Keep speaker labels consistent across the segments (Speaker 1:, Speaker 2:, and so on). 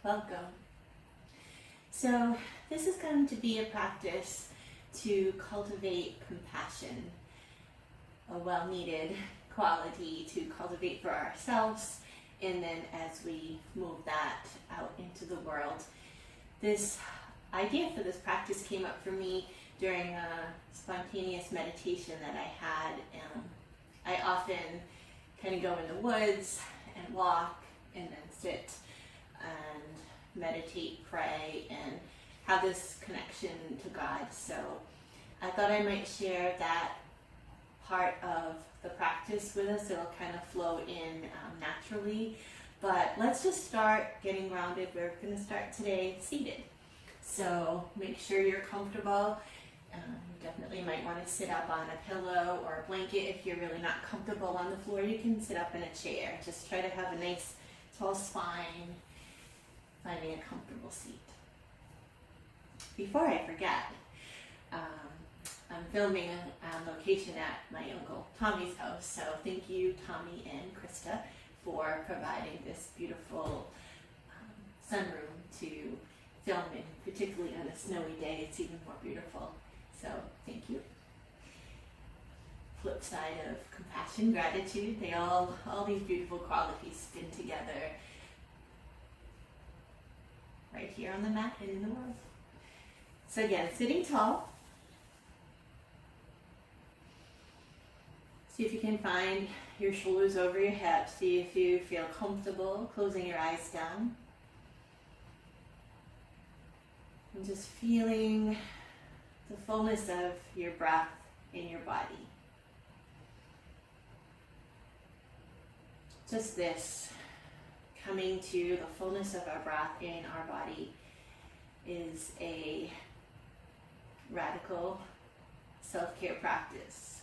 Speaker 1: Welcome. So this is going to be a practice to cultivate compassion, a well-needed quality to cultivate for ourselves, and then as we move that out into the world. This idea for this practice came up for me during a spontaneous meditation that I had. I often kind of go in the woods and walk and then sit and meditate, pray, and have this connection to God. So I thought I might share that part of the practice with us. It'll kind of flow in naturally. But let's just start getting grounded. We're going to start today seated. So make sure you're comfortable. You definitely might want to sit up on a pillow or a blanket. If you're really not comfortable on the floor, you can sit up in a chair. Just try to have a nice tall spine, finding a comfortable seat. Before I forget, I'm filming on location at my Uncle Tommy's house, so thank you, Tommy and Krista, for providing this beautiful sunroom to film in, particularly on a snowy day. It's even more beautiful, so thank you. Flip side of compassion, gratitude, all these beautiful qualities spin together right here on the mat and in the world. So again, sitting tall. See if you can find your shoulders over your hips. See if you feel comfortable closing your eyes down. And just feeling the fullness of your breath in your body. Just this, coming to the fullness of our breath in our body, is a radical self-care practice.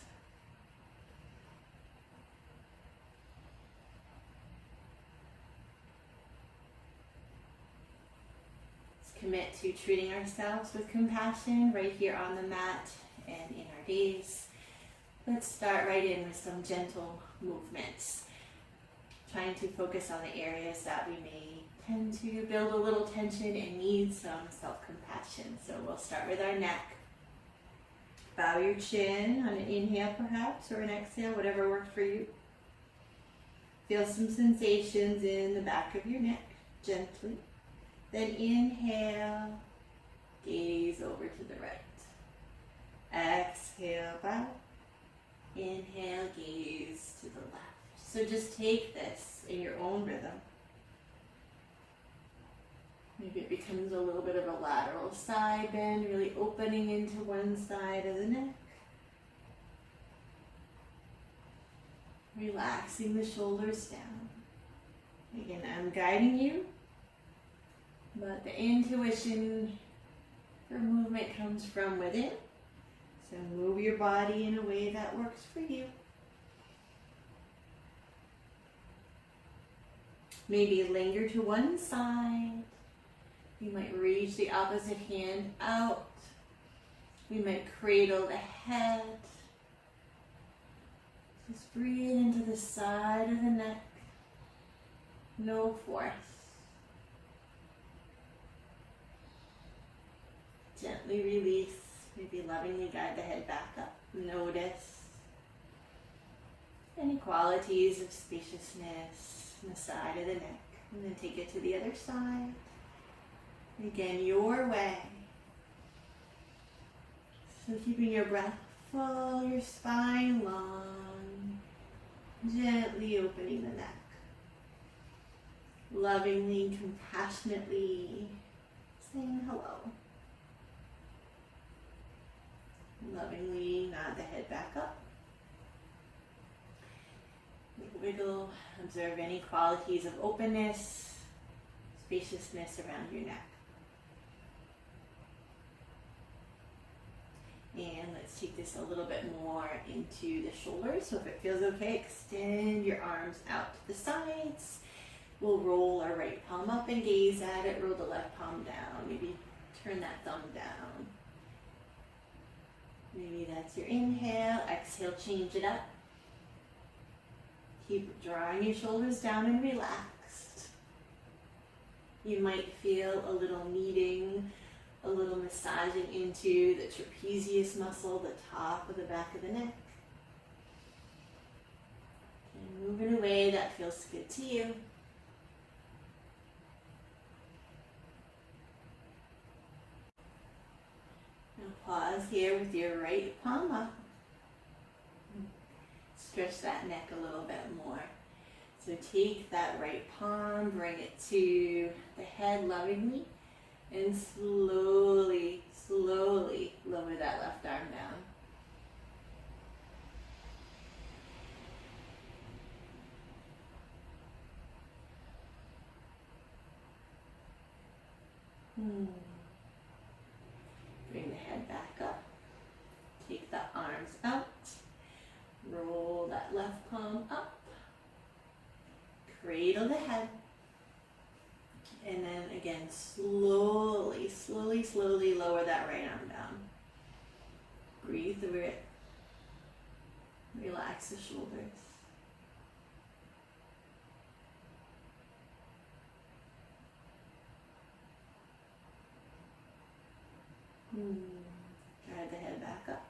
Speaker 1: Let's commit to treating ourselves with compassion right here on the mat and in our days. Let's start right in with some gentle movements, trying to focus on the areas that we may tend to build a little tension and need some self-compassion. So we'll start with our neck. Bow your chin on an inhale perhaps, or an exhale, whatever works for you. Feel some sensations in the back of your neck, gently. Then inhale, gaze over to the right. Exhale, bow. Inhale, gaze to the left. So just take this in your own rhythm. Maybe it becomes a little bit of a lateral side bend, really opening into one side of the neck. Relaxing the shoulders down. Again, I'm guiding you, but the intuition for movement comes from within. So move your body in a way that works for you. Maybe linger to one side. You might reach the opposite hand out. We might cradle the head. Just breathe into the side of the neck. No force. Gently release. Maybe lovingly guide the head back up. Notice any qualities of spaciousness on the side of the neck. And then take it to the other side. Again, your way. So keeping your breath full, your spine long, gently opening the neck. Lovingly, compassionately saying hello. Lovingly nod the head back up. Wiggle, observe any qualities of openness, spaciousness around your neck. And let's take this a little bit more into the shoulders. So if it feels okay, extend your arms out to the sides. We'll roll our right palm up and gaze at it. Roll the left palm down. Maybe turn that thumb down. Maybe that's your inhale. Exhale, change it up. Keep drawing your shoulders down and relaxed. You might feel a little kneading, a little massaging into the trapezius muscle, the top of the back of the neck. And move in a way that feels good to you. Now pause here with your right palm up. Stretch that neck a little bit more. So take that right palm, bring it to the head lovingly, and slowly, slowly lower that left arm down. Bring the head back up. Take the arms out. Roll that left palm up. Cradle the head. And then again, slowly, slowly, slowly lower that right arm down. Breathe through it. Relax the shoulders. Drive the head back up.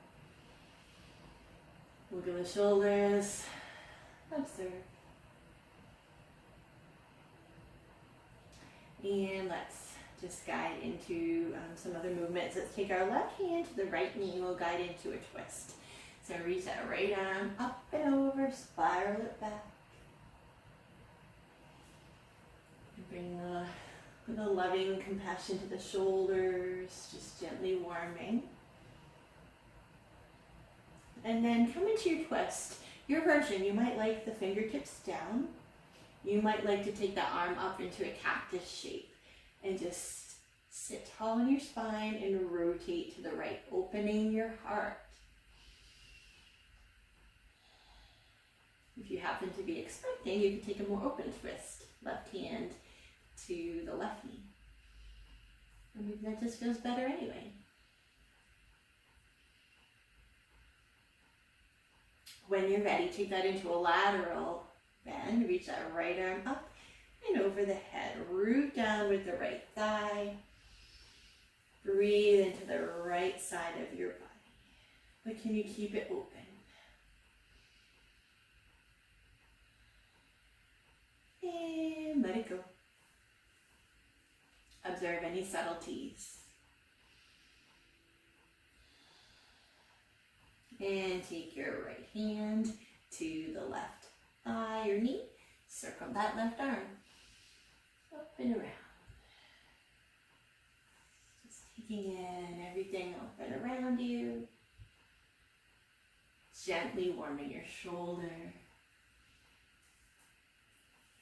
Speaker 1: Wiggle the shoulders. Observe. And let's just guide into some other movements. Let's take our left hand to the right knee. We'll guide into a twist. So reach that right arm up and over, spiral it back. And bring the loving compassion to the shoulders, just gently warming. And then come into your twist. Your version, you might like the fingertips down. You might like to take the arm up into a cactus shape and just sit tall in your spine and rotate to the right, opening your heart. If you happen to be expecting, you can take a more open twist. Left hand to the left knee. I mean, that just feels better anyway. When you're ready, take that into a lateral bend. Reach that right arm up and over the head. Root down with the right thigh. Breathe into the right side of your body. But can you keep it open? And let it go. Observe any subtleties. And take your right hand to the left thigh or knee. Circle that left arm up and around. Just taking in everything up and around you. Gently warming your shoulder.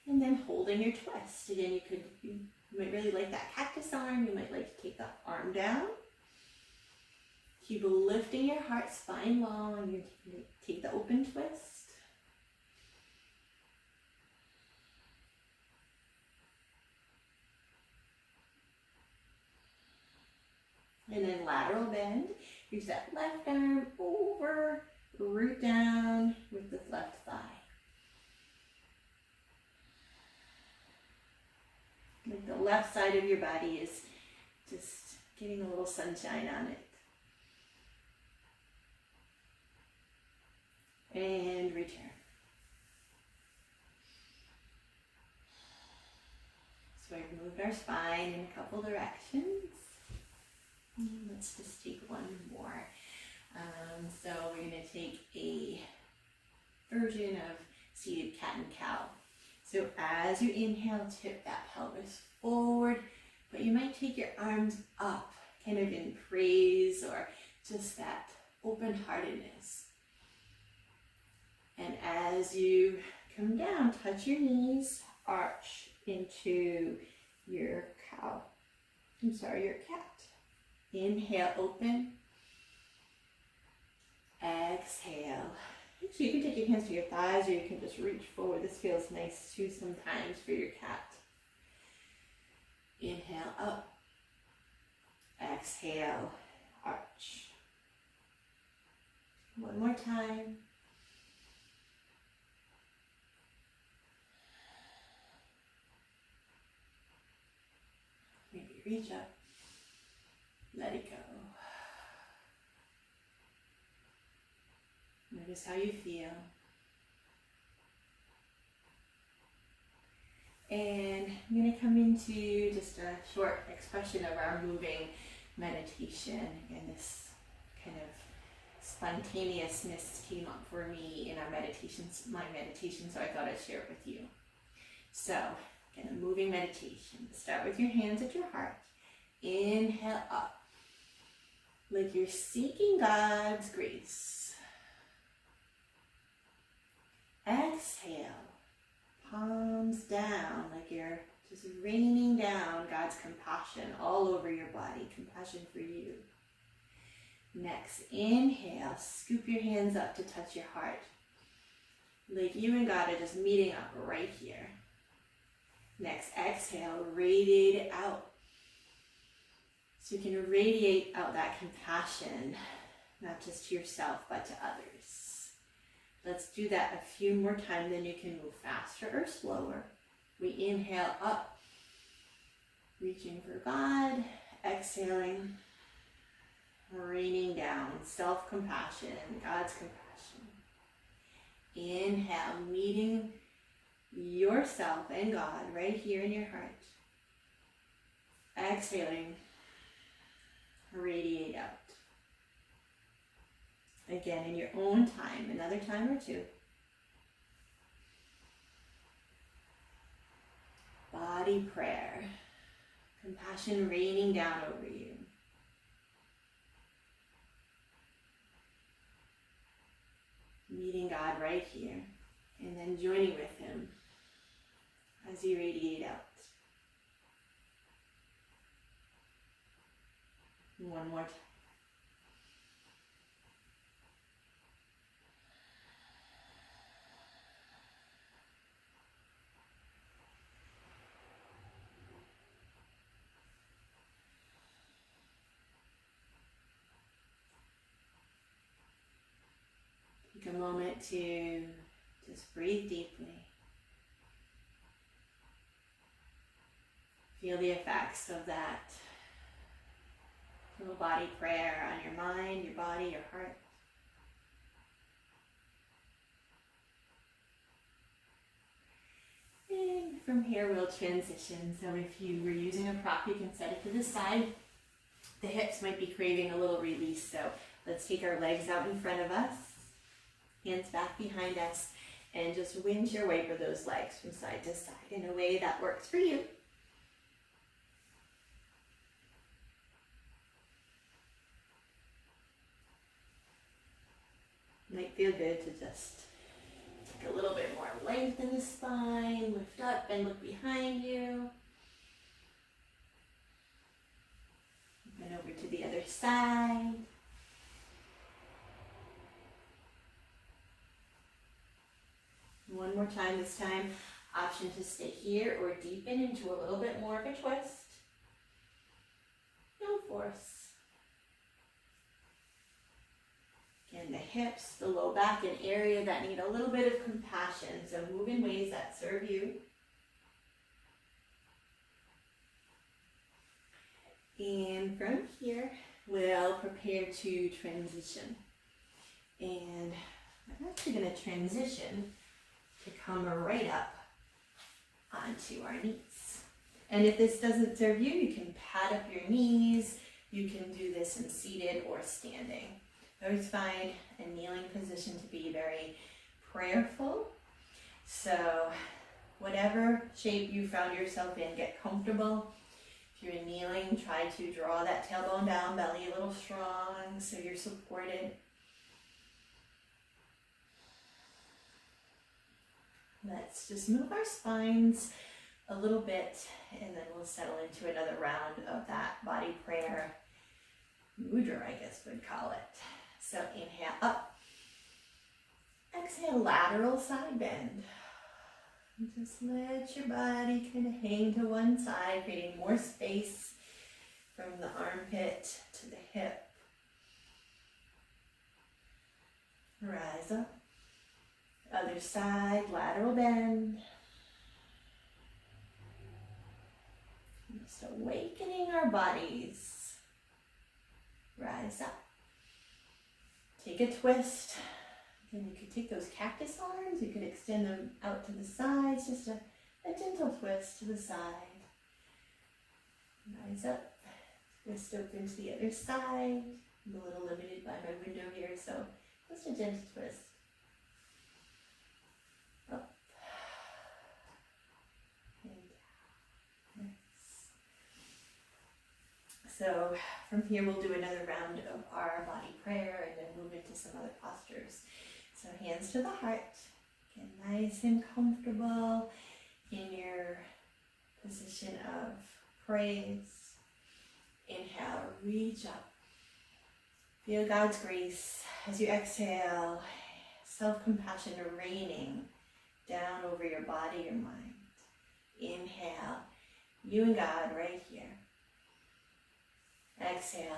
Speaker 1: And then holding your twist. Again, you might really like that cactus arm. You might like to take that arm down. Keep lifting your heart, spine long. You're going to take the open twist. And then lateral bend. Reach that left arm over, root down with the left thigh. Like the left side of your body is just getting a little sunshine on it. And return. So we've moved our spine in a couple directions. Let's just take one more. So we're going to take a version of seated cat and cow. So as you inhale, tip that pelvis forward, but you might take your arms up, kind of in praise or just that open-heartedness. And as you come down, touch your knees, arch into your your cat. Inhale, open. Exhale. So you can take your hands to your thighs or you can just reach forward. This feels nice too sometimes for your cat. Inhale, up. Exhale, arch. One more time. reach up. Let it go. Notice how you feel. And I'm going to come into just a short expression of our moving meditation. And this kind of spontaneousness came up for me in my meditation, so I thought I'd share it with you. So, again, a moving meditation. Start with your hands at your heart. Inhale up, like you're seeking God's grace. Exhale, palms down, like you're just raining down God's compassion all over your body, compassion for you. Next, inhale, scoop your hands up to touch your heart. Like you and God are just meeting up right here. Next, exhale, radiate it out. So you can radiate out that compassion, not just to yourself, but to others. Let's do that a few more times, then you can move faster or slower. We inhale up, reaching for God, exhaling, raining down, self-compassion, God's compassion. Inhale, meeting yourself and God right here in your heart. Exhaling, radiate out. Again, in your own time, another time or two. Body prayer, compassion raining down over you. Meeting God right here, and then joining with Him as you radiate out. One more time. Take a moment to just breathe deeply. Feel the effects of that little body prayer on your mind, your body, your heart. And from here we'll transition. So if you were using a prop, you can set it to the side. The hips might be craving a little release, so let's take our legs out in front of us, hands back behind us, and just windshield wiper those legs from side to side in a way that works for you. Might feel good to just take a little bit more length in the spine, lift up and look behind you. And over to the other side. One more time, this time, option to stay here or deepen into a little bit more of a twist. No force. Again, the hips, the low back, an area that need a little bit of compassion. So move in ways that serve you. And from here, we'll prepare to transition. And I'm actually going to transition to come right up onto our knees. And if this doesn't serve you, you can pad up your knees. You can do this in seated or standing. I always find a kneeling position to be very prayerful. So whatever shape you found yourself in, get comfortable. If you're kneeling, try to draw that tailbone down, belly a little strong so you're supported. Let's just move our spines a little bit, and then we'll settle into another round of that body prayer mudra, I guess we'd call it. So inhale up, exhale lateral side bend. And just let your body kind of hang to one side, creating more space from the armpit to the hip. Rise up. Other side, lateral bend. Just awakening our bodies. Rise up. Take a twist. And you could take those cactus arms, you could extend them out to the sides, just a gentle twist to the side. Rise up, twist open to the other side. I'm a little limited by my window here, so just a gentle twist. Up and down. Nice. So from here we'll do another round of our body prayer and then move into some other postures. So hands to the heart, get nice and comfortable in your position of praise. Inhale, reach up. Feel God's grace as you exhale, self-compassion raining down over your body, your mind. Inhale, you and God right here. Exhale,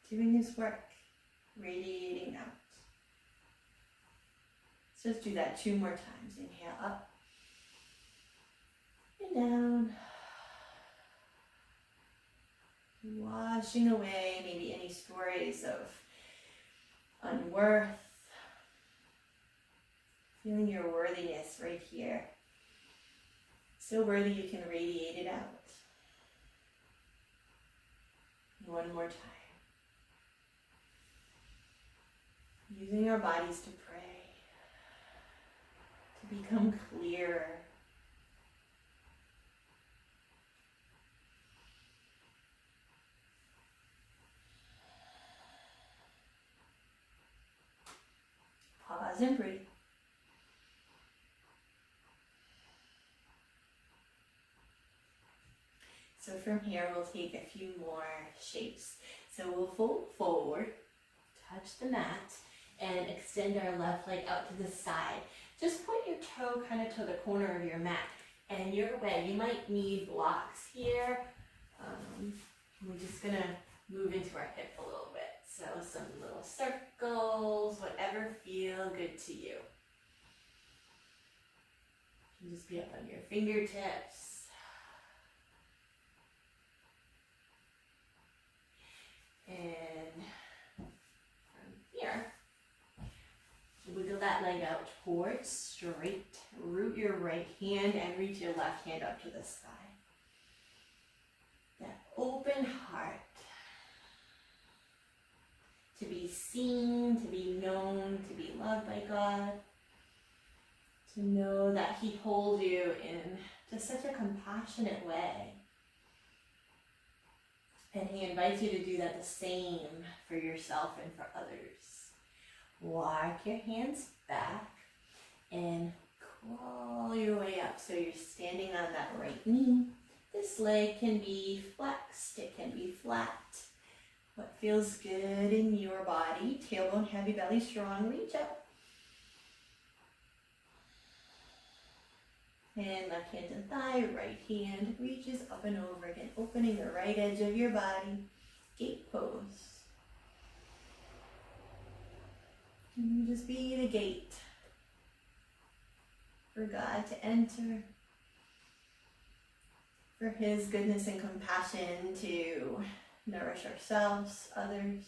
Speaker 1: doing His work, radiating out. Let's just do that 2 more times. Inhale up and down. Washing away maybe any stories of unworth. Feeling your worthiness right here. So worthy you can radiate it out. 1 more time. Using our bodies to pray, to become clearer. Pause and breathe. So from here we'll take a few more shapes. So we'll fold forward, touch the mat, and extend our left leg out to the side. Just point your toe kind of to the corner of your mat and your way. You might need blocks here. We're just gonna move into our hip a little bit. So some little circles, whatever feel good to you. You can just be up on your fingertips. And from here, wiggle that leg out towards straight. Root your right hand and reach your left hand up to the sky. That open heart. To be seen, to be known, to be loved by God. To know that He holds you in just such a compassionate way. And He invites you to do that the same for yourself and for others. Walk your hands back and crawl your way up so you're standing on that right knee. This leg can be flexed, it can be flat. What feels good in your body? Tailbone heavy, belly strong, reach up. And left hand to thigh, right hand reaches up and over again, opening the right edge of your body. Gate pose. And you just be the gate for God to enter, for His goodness and compassion to nourish ourselves, others.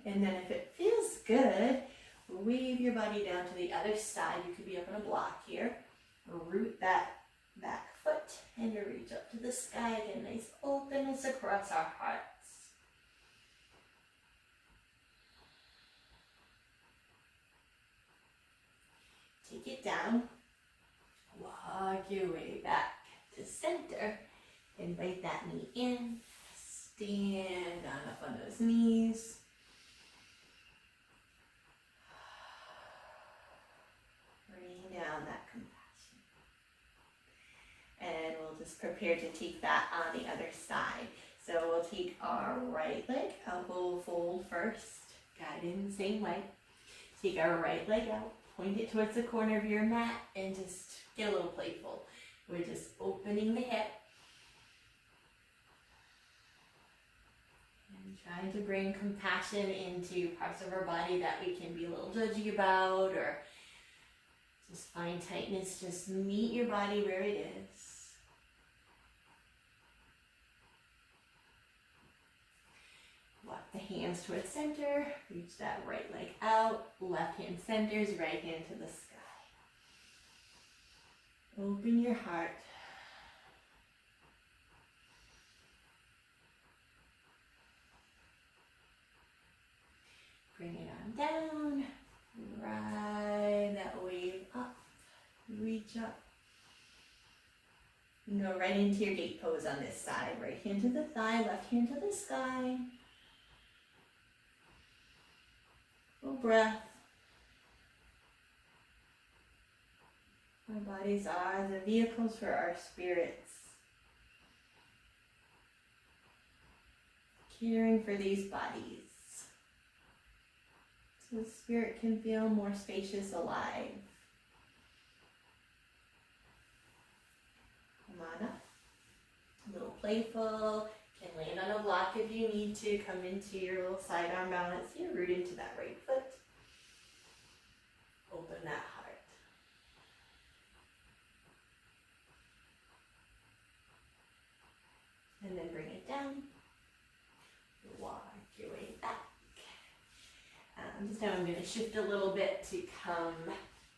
Speaker 1: And then if it feels good, wave your body down to the other side. You could be up on a block here. Root that back foot and you reach up to the sky again. Nice openness across our hearts. Take it down. Walk your way back to center. Invite that knee in. Stand on up on those knees. Bring down that compassion. And we'll just prepare to take that on the other side. So we'll take our right leg, elbow fold first, guide in the same way. Take our right leg out, point it towards the corner of your mat, and just get a little playful. We're just opening the hip. And trying to bring compassion into parts of our body that we can be a little judgy about, or Just find tightness, just meet your body where it is. Walk the hands towards center, reach that right leg out, left hand centers, right hand to the sky. Open your heart. Bring it on down, ride that wave up, reach up. And go right into your gate pose on this side. Right hand to the thigh, left hand to the sky. Full breath. Our bodies are the vehicles for our spirits. Caring for these bodies. So the spirit can feel more spacious, alive. Come on up. A little playful. Can land on a block if you need to. Come into your little side arm balance. Your root into that right foot. Open that heart. And then bring it down. Walk your way back. This time I'm going to shift a little bit to come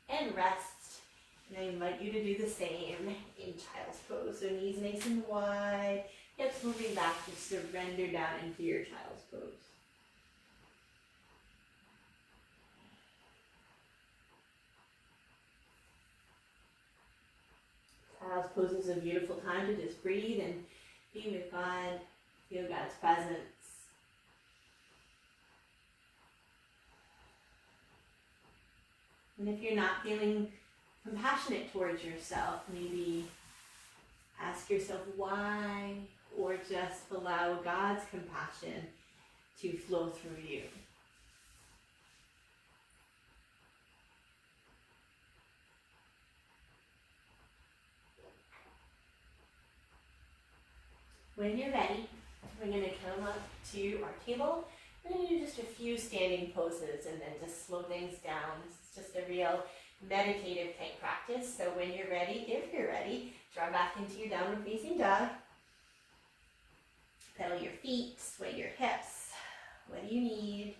Speaker 1: and rest. And I invite you to do the same in child's pose. So knees nice and wide, hips moving back, just surrender down into your child's pose. Child's pose is a beautiful time to just breathe and be with God, feel God's presence. And if you're not feeling compassionate towards yourself, maybe ask yourself why, or just allow God's compassion to flow through you. When you're ready, we're going to come up to our table. We're going to do just a few standing poses and then just slow things down. This is just a real meditative type practice. So when you're ready, if you're ready, draw back into your downward facing dog. Pedal your feet, sway your hips. What do you need?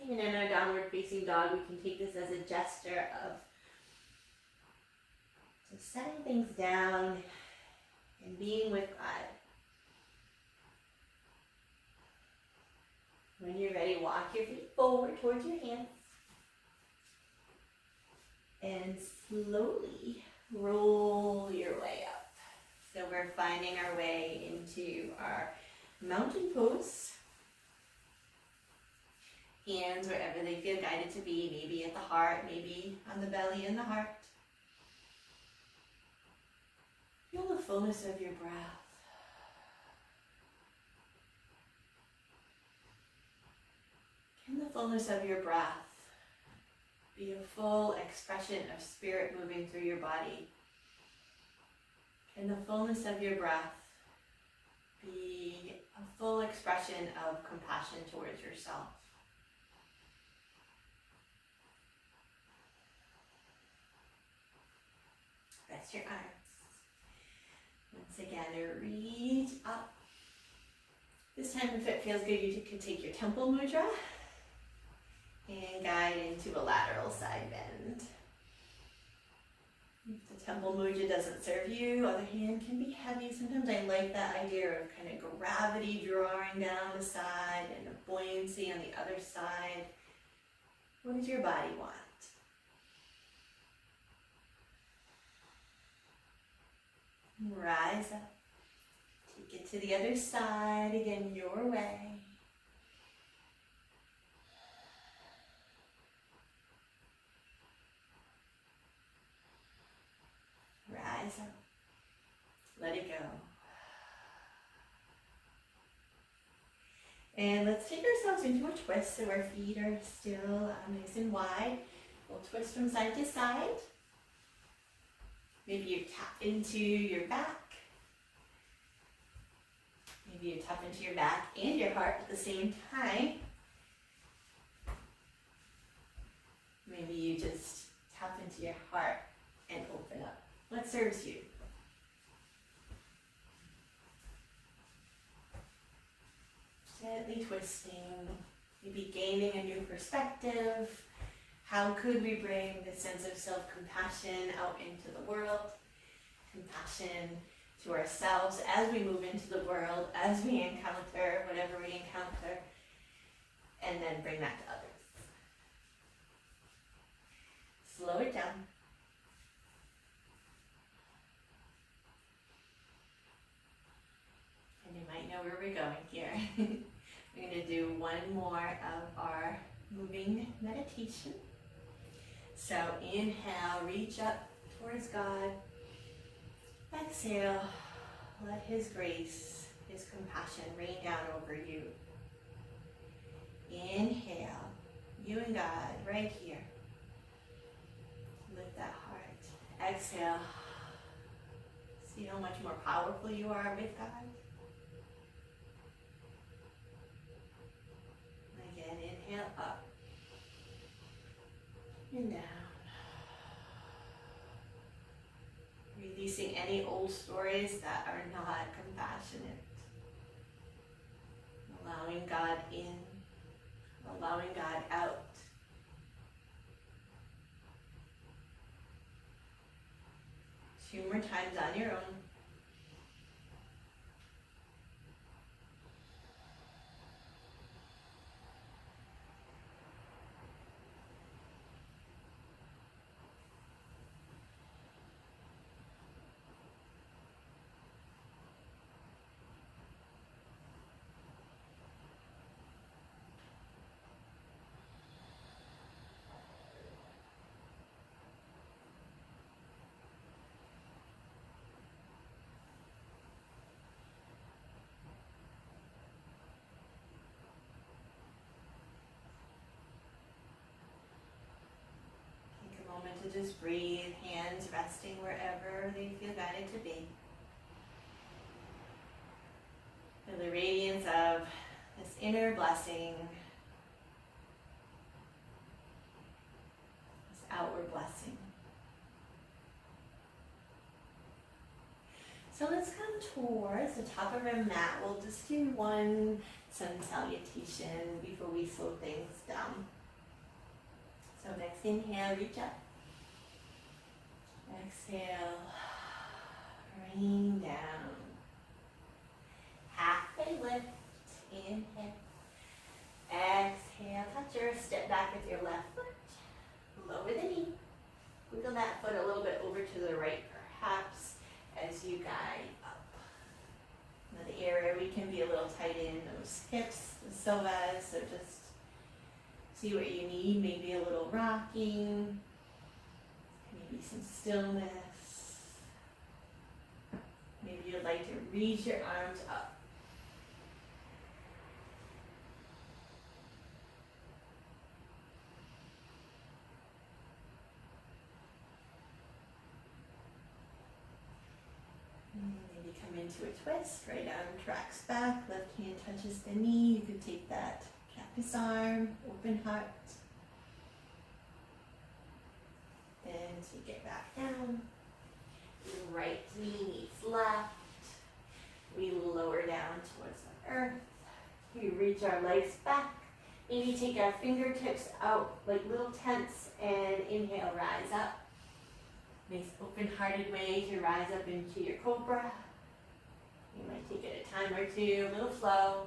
Speaker 1: Even in our downward facing dog, we can take this as a gesture of just setting things down and being with God. When you're ready, walk your feet forward towards your hands. And slowly roll your way up. So we're finding our way into our mountain pose. Hands wherever they feel guided to be, maybe at the heart, maybe on the belly and the heart. Feel the fullness of your breath. Can the fullness of your breath be a full expression of spirit moving through your body? Can the fullness of your breath be a full expression of compassion towards yourself? Rest your arms. Once again, reach up. This time, if it feels good, you can take your temple mudra and guide into a lateral side bend. If the temple mudra doesn't serve you, other hand can be heavy. Sometimes I like that idea of kind of gravity drawing down the side and a buoyancy on the other side. What does your body want? Rise up. Take it to the other side, again, your way. Rise up. Let it go. And let's take ourselves into a twist so our feet are still nice and wide. We'll twist from side to side. Maybe you tap into your back. Maybe you tap into your back and your heart at the same time. Maybe you just tap into your heart and open up. What serves you? Gently twisting, maybe gaining a new perspective. How could we bring the sense of self-compassion out into the world? Compassion to ourselves as we move into the world, as we encounter whatever we encounter, and then bring that to others. Slow it down. And you might know where we're going here. We're going to do one more of our moving meditation. So inhale, reach up towards God. Exhale, let His grace, His compassion rain down over you. Inhale, you and God right here. Lift that heart. Exhale. See how much more powerful you are with God. Again, inhale up and down. Releasing any old stories that are not compassionate. Allowing God in, allowing God out. 2 more times on your own. To just breathe, hands resting wherever they feel guided to be. Feel the radiance of this inner blessing, this outward blessing. So let's come towards the top of our mat. We'll just do one sun salutation before we slow things down. So next inhale, reach up. Exhale, rain down. Halfway lift, inhale. Exhale, touch your step back with your left foot. Lower the knee. Wiggle that foot a little bit over to the right, perhaps, as you guide up. Now the area we can be a little tight in those hips, the psoas, so just see what you need. Maybe a little rocking. Maybe some stillness. Maybe you'd like to reach your arms up. Maybe come into a twist. Right arm tracks back, left hand touches the knee. You could take that cactus arm, open heart. Then take it back down. Your right knee meets left. We lower down towards the earth. We reach our legs back. Maybe take our fingertips out like little tents and inhale, rise up. Nice open-hearted way to rise up into your cobra. You might take it a time or two, a little slow.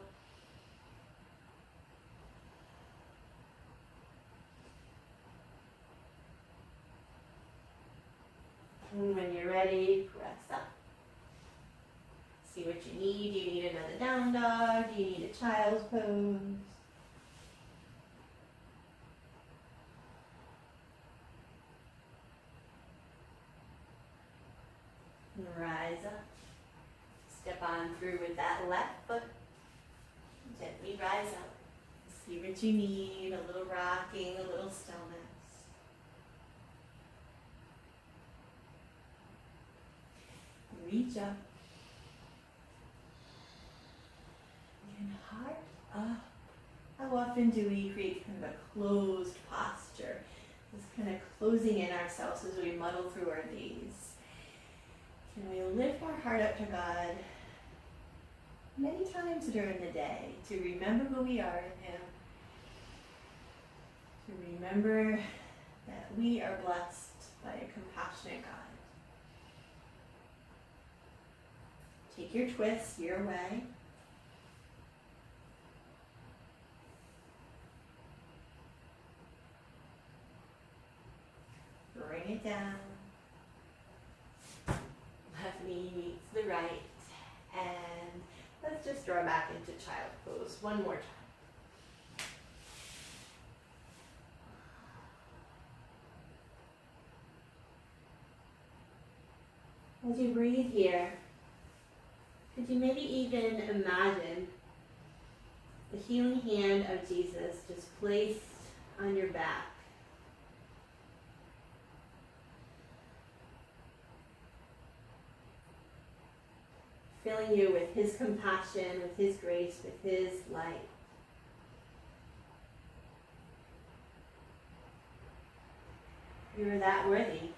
Speaker 1: And when you're ready, press up. See what you need. Do you need another down dog? Do you need a child's pose? And rise up. Step on through with that left foot. Gently rise up. See what you need. A little rocking, a little stillness. Reach up. up. How often do we create kind of a closed posture? Just kind of closing in ourselves as we muddle through our days. Can we lift our heart up to God many times during the day to remember who we are in Him, to remember that we are blessed by a compassionate God. Take your twist your way. Bring it down. Left knee meets the right. And let's just draw back into child pose one more time. As you breathe here, could you maybe even imagine the healing hand of Jesus just placed on your back? Filling you with His compassion, with His grace, with His light. You are that worthy.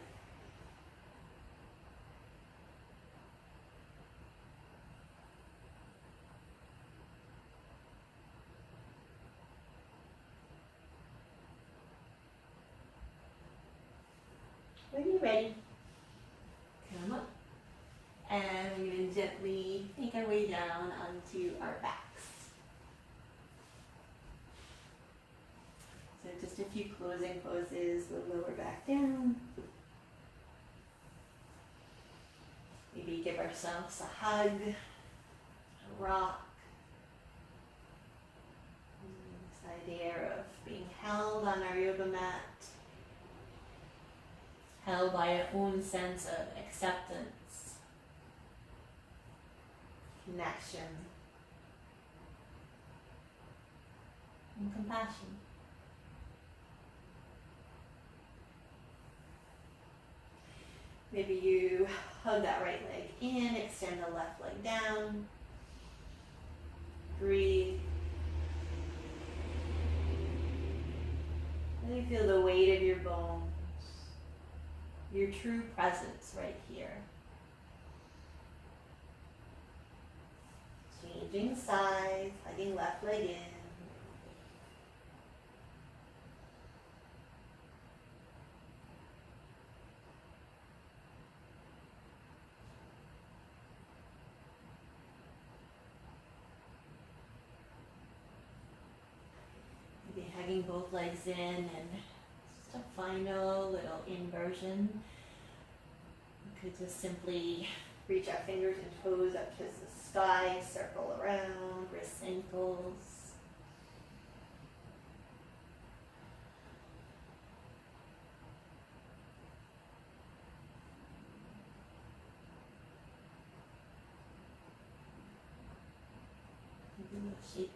Speaker 1: When you're ready, come up. And we're going to gently make our way down onto our backs. So just a few closing poses. We'll lower back down. Maybe give ourselves a hug, a rock. This idea of being held on our yoga mat, held by our own sense of acceptance, connection, and compassion. Maybe you hug that right leg in, extend the left leg down, breathe. Really feel the weight of your bones, your true presence right here. Changing sides, hugging left leg in. Maybe hugging both legs in and just a final little inversion. We could just simply reach our fingers and toes up to the sky, circle around, wrists, ankles. Maybe a little shake.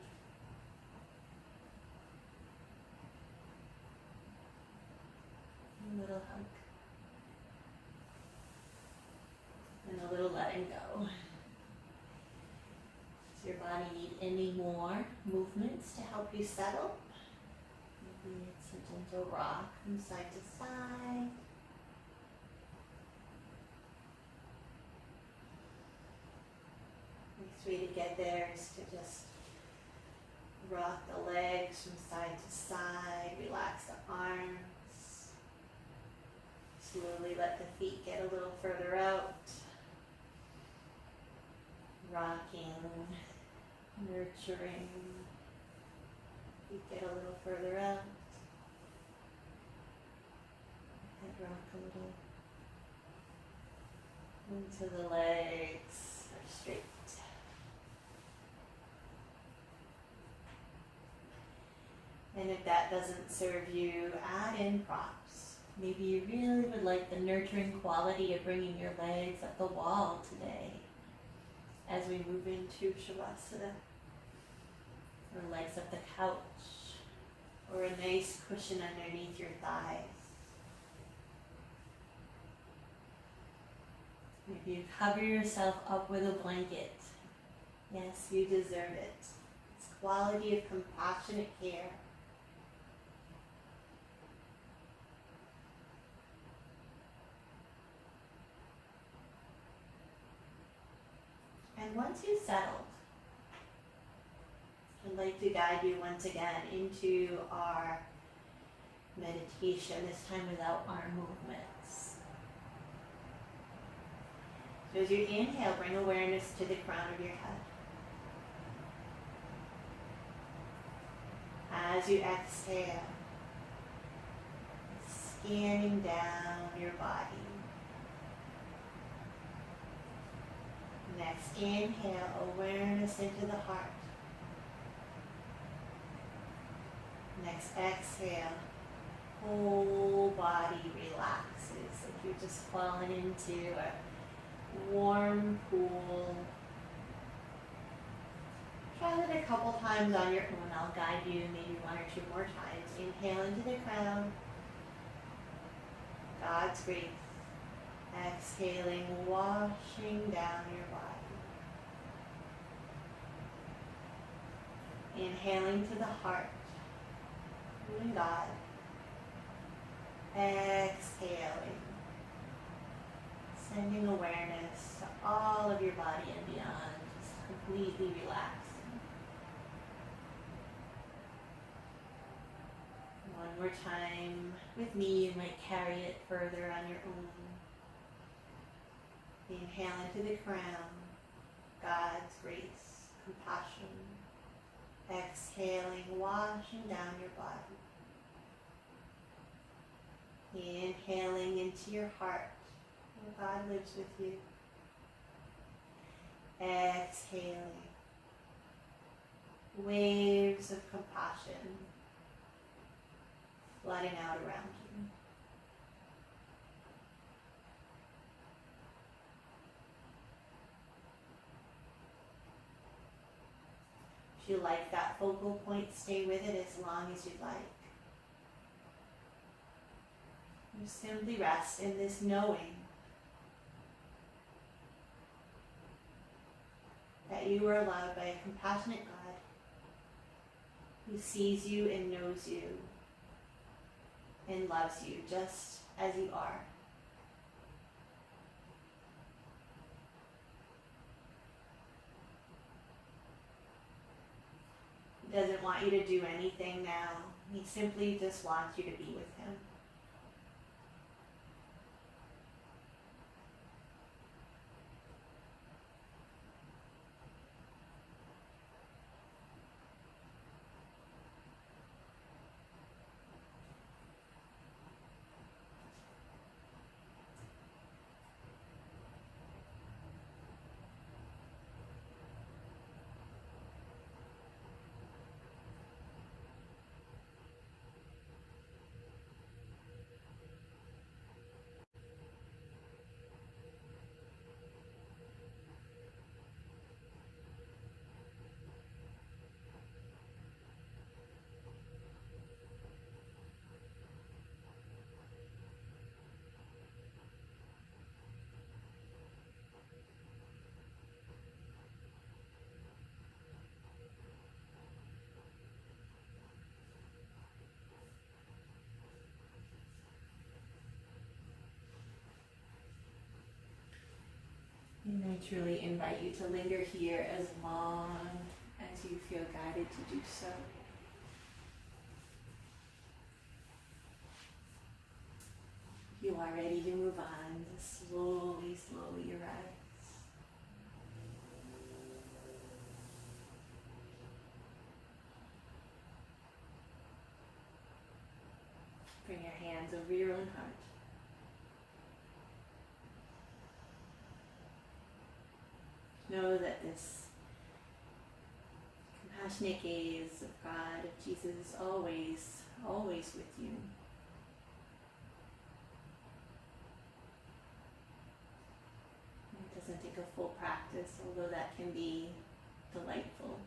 Speaker 1: A little hug. And a little letting go. Does your body need any more movements to help you settle? Maybe it's a gentle rock from side to side. Next way to get there is to just rock the legs from side to side, relax the arms. Slowly let the feet get a little further out. Rocking, nurturing. Feet get a little further out. Head rock a little. Into the legs are straight. And if that doesn't serve you, add in props. Maybe you really would like the nurturing quality of bringing your legs up the wall today as we move into Shavasana. Or legs up the couch, or a nice cushion underneath your thighs. Maybe you cover yourself up with a blanket. Yes, you deserve it. It's quality of compassionate care. And once you've settled, I'd like to guide you once again into our meditation, this time without arm movements. So as you inhale, bring awareness to the crown of your head. As you exhale, scanning down your body. Next, inhale, awareness into the heart. Next, exhale, whole body relaxes, like you're just falling into a warm pool. Try that a couple times on your own. I'll guide you maybe one or two more times. Inhale into the crown. God's grace. Exhaling, washing down your body. Inhaling to the heart. You and God. Exhaling. Sending awareness to all of your body and beyond. Just completely relaxing. One more time with me. You might carry it further on your own. Inhale into the crown, God's grace, compassion. Exhaling, washing down your body. Inhaling into your heart, where God lives with you. Exhaling, waves of compassion flooding out around you. If you like that focal point, stay with it as long as you'd like. You simply rest in this knowing that you are loved by a compassionate God who sees you and knows you and loves you just as you are. He doesn't want you to do anything now. He simply just wants you to be with him. And I truly invite you to linger here as long as you feel guided to do so. If you are ready to move on, just slowly rise. Bring your hands over your own heart. Know that this compassionate gaze of God, of Jesus, is always with you. It doesn't take a full practice, although that can be delightful.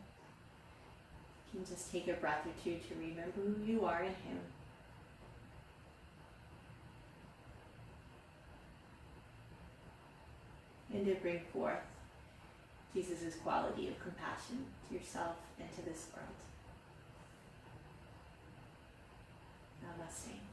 Speaker 1: You can just take a breath or two to remember who you are in Him. And to bring forth Jesus' quality of compassion to yourself and to this world. Namaste.